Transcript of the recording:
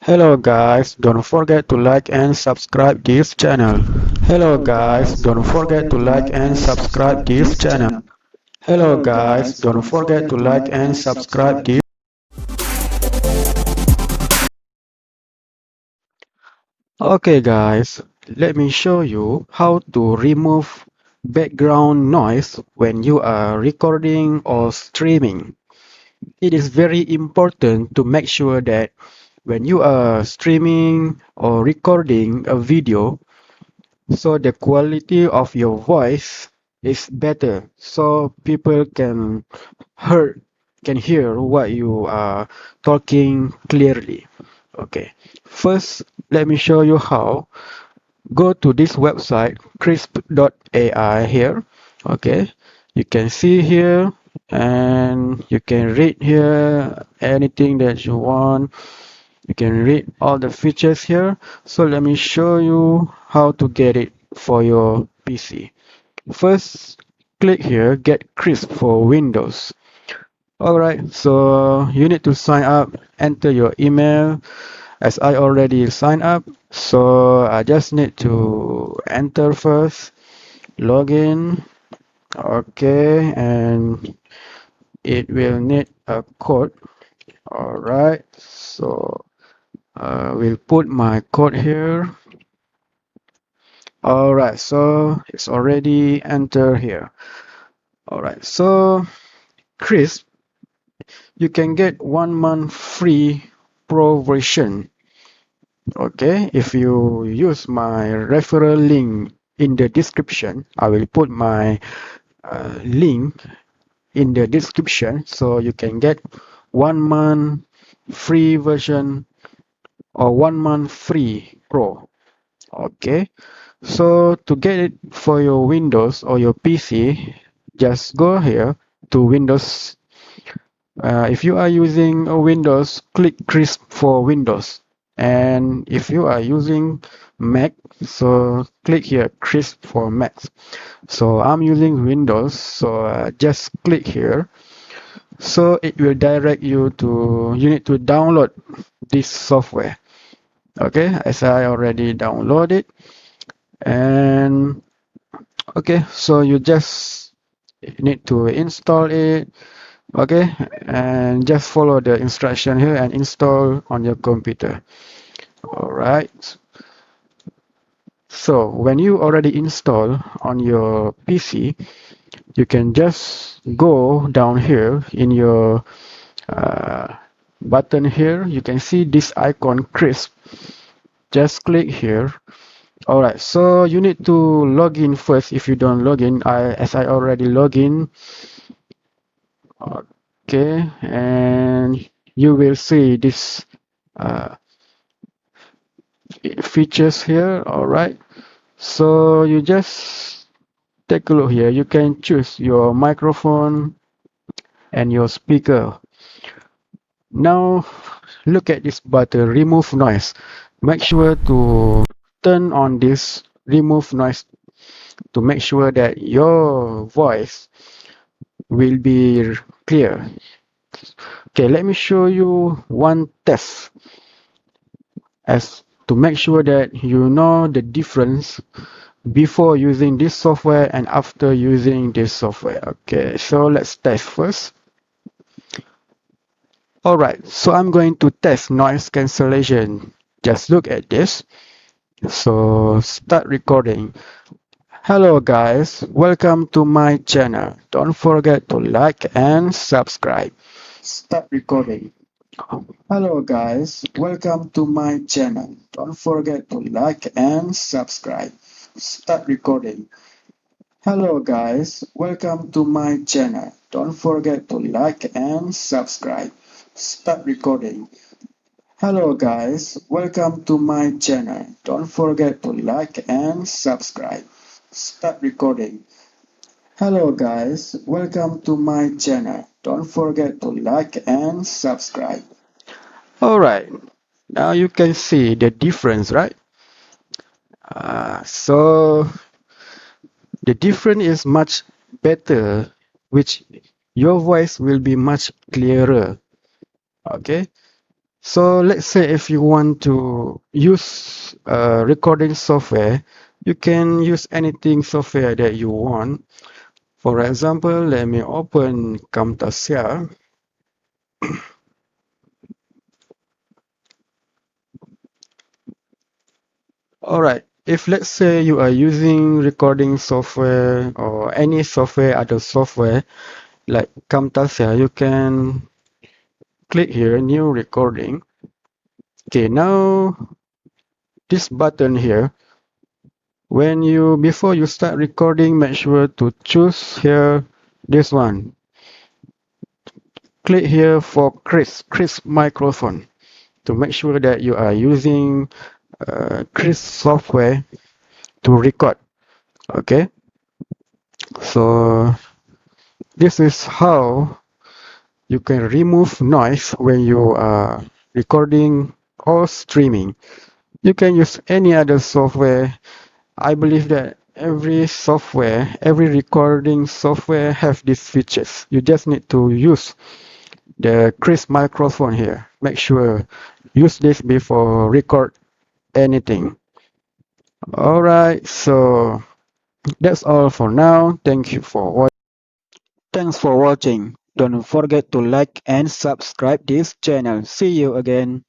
Hello guys, don't forget to like and subscribe this channel. Hello Hello guys, guys, don't don't forget to forget to like like and and subscribe subscribe this this channel. channel. Hello Hello guys, guys, don't don't forget to forget to like like and and subscribe subscribe this. this. Okay guys, let me show you how to remove background noise when you are recording or streaming. It is very important to make sure that when you are streaming or recording a video, so the quality of your voice is better, so people hear can hear what you are talking clearly. Okay, first let me show you how. Go to this website crisp.ai here. Okay, you can see here and you can read here anything that you want. You can read all the features here. So let me show you how to get it for your PC. First, click here, get Crisp for Windows. Alright, so you need to sign up, enter your email. As I already signed up, so I just need to enter first, login. Okay, and it will need a code. Alright, so we'll put my code here. Alright, so it's already entered here. Alright, so Chris, you can get 1 month free pro version. Okay, if you use my referral link in the description, I will put my link in the description, so you can get 1 month free version or 1 month free pro. Okay, so to get it for your Windows or your PC, just go here to Windows. If you are using a Windows, click Crisp for Windows. And if you are using Mac, so click here Crisp for Mac. So I'm using Windows, so just click here. So it will direct you to, you need to download this software. Okay, as I already downloaded. And okay, so you just need to install it. Okay, and just follow the instruction here and install on your computer. All right, so when you already install on your PC, you can just go down here in your uh, button here. You can see this icon Crisp. Just click here. All right, so you need to log in first. If you don't log in, as I already log in. Okay, and you will see this uh, features here. All right, so you just take a look here. You can choose your microphone and your speaker. Now look at this button, remove noise. Make sure to turn on this remove noise to make sure that your voice will be clear. Okay, let me show you one test as to make sure that you know the difference before using this software and after using this software. Okay, so let's test first. Alright, so I'm going to test noise cancellation. Just look at this. So start recording. Hello guys, welcome to my channel. Don't forget to like and subscribe. Start recording. Hello guys, welcome to my channel. Don't forget to like and subscribe. Start recording. Hello guys, welcome to my channel. Don't forget to like and subscribe. Start recording. Hello guys, welcome to my channel. Don't forget to like and subscribe. Start recording. Hello guys, welcome to my channel. Don't forget to like and subscribe. Alright, now you can see the difference, right? So the difference is much better, which your voice will be much clearer. Okay, So let's say if you want to use recording software, you can use anything software that you want. For example, let me open Camtasia. Alright, if let's say you are using recording software or any software, other software like Camtasia, you can click here, new recording. Okay, now this button here, before you start recording, make sure to choose here this one. Click here for Crisp microphone to make sure that you are using Crisp software to record. Okay, so this is how you can remove noise when you are recording or streaming. You can use any other software. I believe that every recording software have these features. You just need to use the Crisp microphone here. Make sure use this before record anything. Alright, so that's all for now. Thank you for watching. Thanks for watching. Don't forget to like and subscribe this channel. See you again.